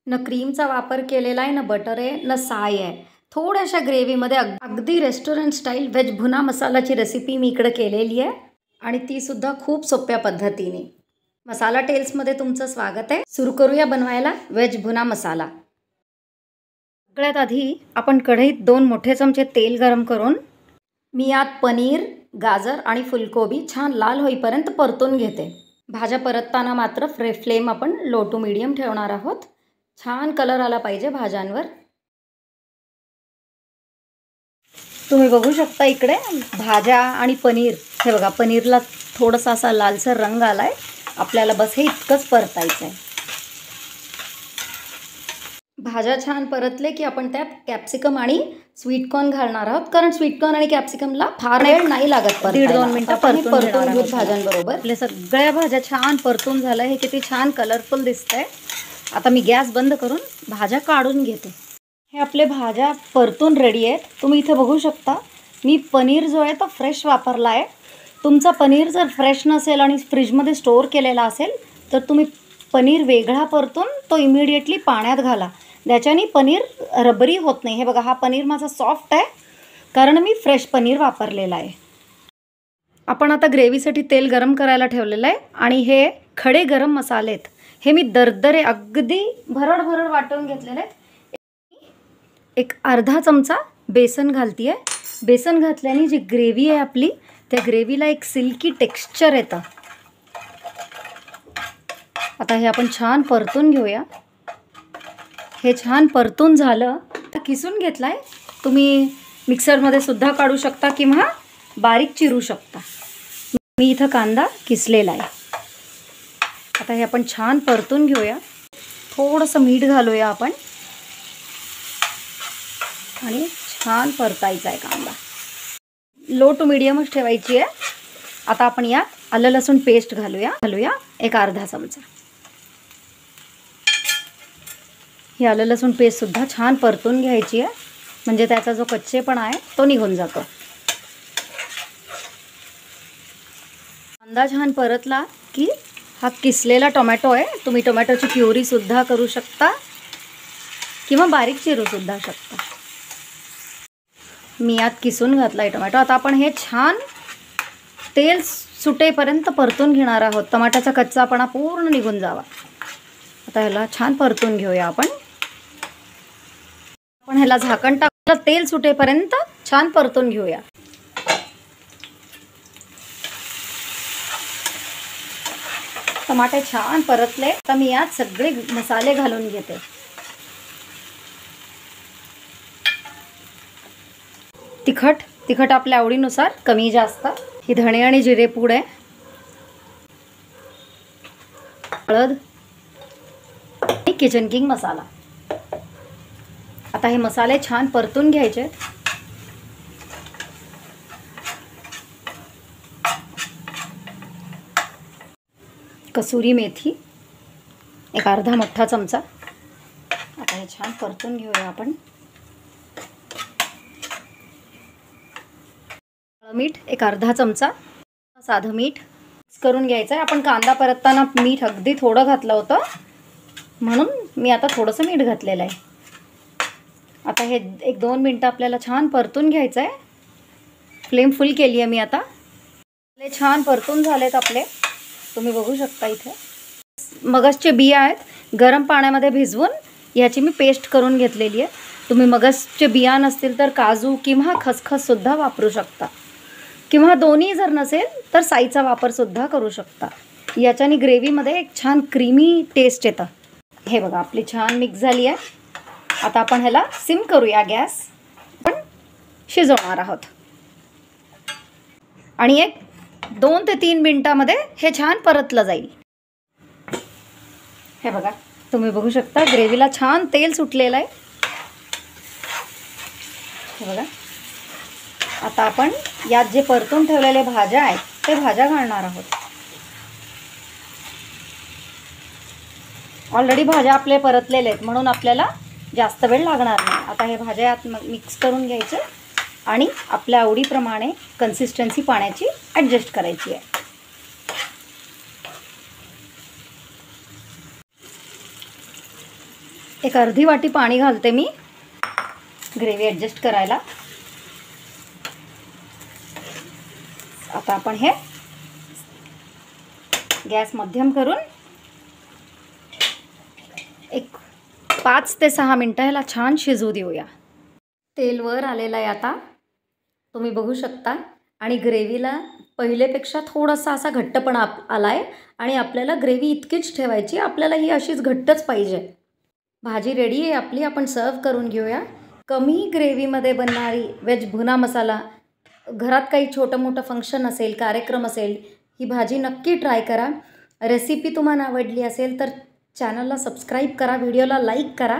न क्रीमचा वापर केलेला आहे, न बटर आहे, न साय आहे. थोड्याशा ग्रेव्हीमध्ये अगदी रेस्टॉरंट स्टाईल व्हेज भुना मसालाची रेसिपी मी इकडे केलेली आहे आणि ती सुद्धा खूप सोप्या पद्धतीने. मसाला टेल्समध्ये तुमचं स्वागत आहे. सुरू करूया बनवायला व्हेज भुना मसाला. सगळ्यात आधी आपण कढईत 2 मोठे चमचे तेल गरम करून मी यात पनीर, गाजर आणि फुलकोबी छान लाल होईपर्यंत परतून घेते. भाज्या परतताना मात्र फ्लेम आपण लो टू मीडियम ठेवणार आहोत. छान कलर आला पाहिजे भाज्यांवर. तुम्ही बघू शकता इकडे भाज्या आणि पनीर, हे बघा पनीरला थोडासा असा लालसर रंग आलाय. आपल्याला बस हे इतकंच परतायचं आहे. भाज्या छान परतले की आपण त्यात कॅप्सिकम आणि स्वीटकॉर्न घालणार आहोत, कारण स्वीटकॉर्न आणि कॅप्सिकमला फार वेळ नाही लागत. 1.5-2 मिनिटं परतून घेऊ भाज्यांबरोबर. आपल्या सगळ्या भाज्या छान परतून झाल्या. हे किती छान कलरफुल दिसतंय. आता मी गॅस बंद करून भाज्या काढून घेते. हे आपले भाज्या परतून रेडी आहेत. तुम्ही इथे बघू शकता मी पनीर जो आहे तो फ्रेश वापरला आहे. तुमचा पनीर जर फ्रेश नसेल आणि फ्रीजमध्ये स्टोअर केलेला असेल तर तुम्ही पनीर वेगळा परतून तो इमिडिएटली पाण्यात घाला. त्याच्याने पनीर रबरी होत नाही. हे बघा हा पनीर माझा सॉफ्ट आहे कारण मी फ्रेश पनीर वापरलेला आहे. आपण आता ग्रेव्हीसाठी तेल गरम करायला ठेवलेलं आहे आणि हे खडे गरम मसाले आहेत. हे मी दरदरे अगदी भरड वाटून घेतलेले आहेत. एक अर्धा चमचा बेसन घालते आहे. बेसन घातल्याने जी ग्रेव्ही आहे आपली त्या ग्रेव्हीला एक सिल्की टेक्स्चर येतं. आता हे आपण छान परतून घेऊया. हे छान परतून झालं तर किसून घेतलाय. तुम्ही मिक्सरमध्ये सुद्धा काढू शकता किंवा बारीक चिरू शकता. मी इथं कांदा किसलेला आहे. आता हे आपण छान परतून घेऊया. थोडंसं मीठ घालूया आपण आणि छान परतायचा आहे कांदा. लो टू मीडियमच ठेवायची आहे. आता आपण यात आलं लसूण पेस्ट घालूया एक अर्धा चमचा. ही आलं लसूण पेस्ट सुद्धा छान परतून घ्यायची आहे, म्हणजे त्याचा जो कच्चेपणा आहे तो निघून जातो. कांदा छान परतला की हा किसलेला टोमॅटो आहे. तुम्ही टोमॅटोची प्युरी सुद्धा करू शकता किंवा बारीक चिरू सुद्धा शकता. मी यात किसून घातला आहे टोमॅटो. आता आपण हे छान तेल सुटेपर्यंत परतून घेणार आहोत. टमाट्याचा कच्चापणा पूर्ण निघून जावा. आता ह्याला छान परतून घेऊया आपण. ह्याला झाकण टाकलं तेल सुटेपर्यंत छान परतून घेऊया. टमाटे छान परतले. आता मी यात सगळे मसाले घालून घेते. तिखट आपल्या आवडीनुसार कमी जास्त. ही धणे आणि जिरे पूड आहे. हळद आणि किचन किंग मसाला. आता हे मसाले छान परतून घ्यायचे. कसुरी मेथी एक अर्धा मोठा चमचा. आता हे छान परतून घेऊया आपण. मीठ एक अर्धा चमचा. साधं मीठ मिक्स करून घ्यायचं आहे. आपण कांदा परतताना मीठ अगदी थोडं घातलं होतं म्हणून मी आता थोडंसं मीठ घातलेलं आहे. आता हे 1-2 मिनटं आपल्याला छान परतून घ्यायचं आहे. फ्लेम फुल केली आहे मी आता. हे छान परतून झालेत आपले. तुम्ही बघू शकता इथे मगजचे बिया आहेत. गरम पाण्यामध्ये भिजवून याची मी पेस्ट करून घेतलेली आहे. तुम्ही मगजचे बिया नसतील तर काजू किंवा खसखससुद्धा वापरू शकता किंवा दोन्ही जर नसेल तर साईचा वापरसुद्धा करू शकता. याच्याने ग्रेव्हीमध्ये एक छान क्रीमी टेस्ट येतं. हे बघा आपली छान मिक्स झाली आहे. आता आपण ह्याला सिम करूया गॅस. आपण शिजवणार आहोत आणि एक 2 ते 3 मिनिटामध्ये हे छान परतलं जाईल. हे बघा तुम्ही बघू शकता ग्रेव्हीला छान तेल सुटलेलं आहे. हे बघा आता आपण यात जे परतून ठेवलेले भाज्या आहेत ते भाज्या घालणार आहोत. ऑलरेडी भाज्या आपले परतलेले आहेत म्हणून आपल्याला जास्त वेळ लागणार नाही. आता हे भाज्या यात मिक्स करून घ्यायचे आणि आपल्या आवडीप्रमाणे कन्सिस्टन्सी पाण्याची ॲडजस्ट करायची आहे. एक अर्धी वाटी पाणी घालते मी ग्रेव्ही ॲडजस्ट करायला. आता आपण हे गॅस मध्यम करून एक 5 ते 6 मिनटं ह्याला छान शिजू देऊया. तेल वर आलेलं आहे आता, तुम्ही बघू शकता. आणि ग्रेव्हीला पहिलेपेक्षा थोडासा असा घट्टपणा आला आहे. आणि आपल्याला ग्रेव्ही इतकीच ठेवायची, आपल्याला ही अशीच घट्टच पाहिजे. भाजी रेडी आहे आपली. आपण सर्व करून घेऊया. कमी ग्रेव्हीमध्ये बनणारी व्हेज भुना मसाला, घरात काही छोटं मोठं फंक्शन असेल, कार्यक्रम असेल, ही भाजी नक्की ट्राय करा. रेसिपी तुम्हाला आवडली असेल तर चॅनलला सबस्क्राईब करा, व्हिडिओला लाईक करा.